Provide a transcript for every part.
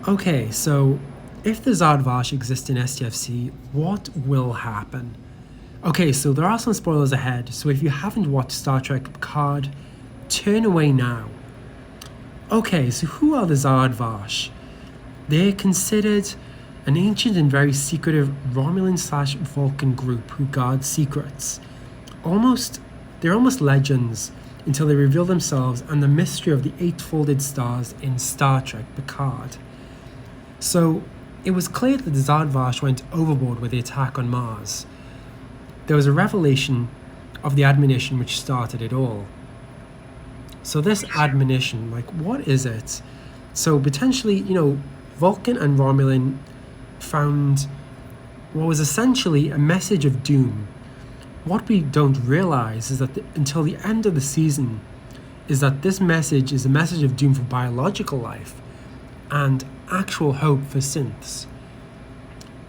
Okay, so if the Zhard Vash exists in STFC, what will happen? Okay, so there are some spoilers ahead, so if you haven't watched Star Trek Picard, turn away now. Okay, so who are the Zhard Vash? They're considered an ancient and very secretive Romulan/Vulcan group who guard secrets. They're almost legends until they reveal themselves and the mystery of the eight-folded stars in Star Trek Picard. So, it was clear that the Zhard Vash went overboard with the attack on Mars. There was a revelation of the admonition which started it all. So this admonition, what is it? So potentially, Vulcan and Romulan found what was essentially a message of doom. What we don't realize is that until the end of the season is that this message is a message of doom for biological life and actual hope for synths.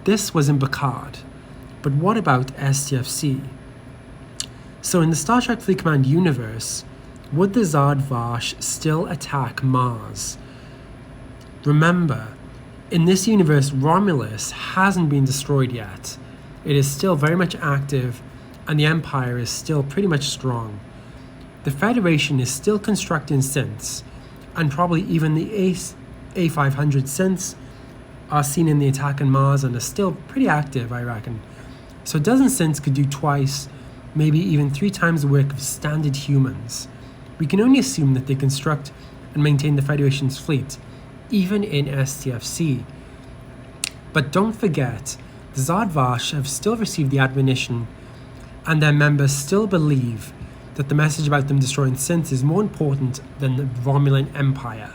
This was in Picard, but what about STFC? So in the Star Trek Fleet Command universe, would the Zhard Vash still attack Mars? Remember, in this universe, Romulus hasn't been destroyed yet. It is still very much active, and the Empire is still pretty much strong. The Federation is still constructing synths, and probably even the A500 synths are seen in the attack on Mars and are still pretty active, I reckon. So a dozen synths could do twice, maybe even 3 times the work of standard humans. We can only assume that they construct and maintain the Federation's fleet, even in STFC. But don't forget, the Zhard Vash have still received the admonition, and their members still believe that the message about them destroying synths is more important than the Romulan Empire.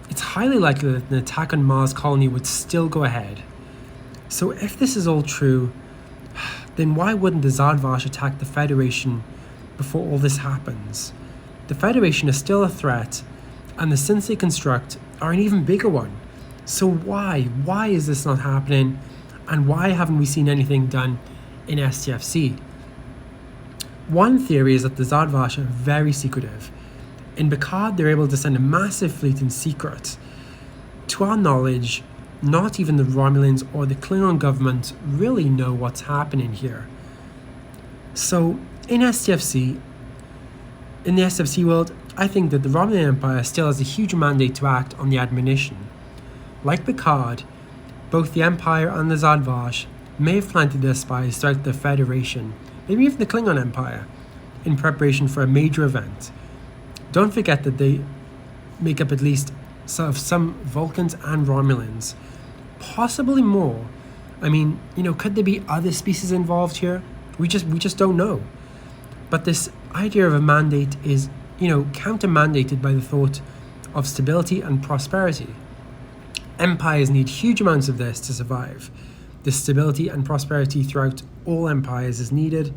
It's highly likely that an attack on Mars colony would still go ahead. So if this is all true, then why wouldn't the Zhard Vash attack the Federation before all this happens? The Federation is still a threat, and the synths they construct are an even bigger one. So why is this not happening, and why haven't we seen anything done in STFC? One theory is that the Zhard Vash are very secretive. In Picard, they're able to send a massive fleet in secret. To our knowledge, not even the Romulans or the Klingon government really know what's happening here. So, in the STFC world, I think that the Romulan Empire still has a huge mandate to act on the admonition. Like Picard, both the Empire and the Zhard Vash may have planted their spies throughout the Federation, maybe even the Klingon Empire, in preparation for a major event. Don't forget that they make up at least some Vulcans and Romulans, possibly more. I mean, could there be other species involved here? We just don't know. But this idea of a mandate is, counter-mandated by the thought of stability and prosperity. Empires need huge amounts of this to survive. This stability and prosperity throughout all empires is needed,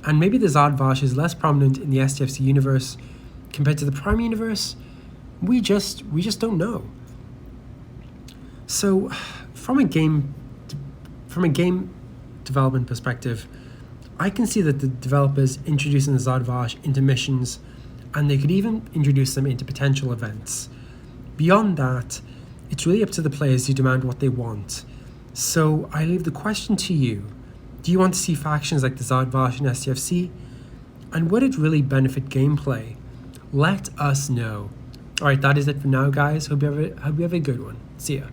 and maybe the Zhard Vash is less prominent in the STFC universe compared to the Prime universe. We just don't know. So, from a game development perspective, I can see that the developers introducing the Zhard Vash into missions, and they could even introduce them into potential events. Beyond that, it's really up to the players to demand what they want. So I leave the question to you. Do you want to see factions like the Zhard Vash in STFC? And would it really benefit gameplay? Let us know. Alright, that is it for now, guys. Hope you have a good one. See ya.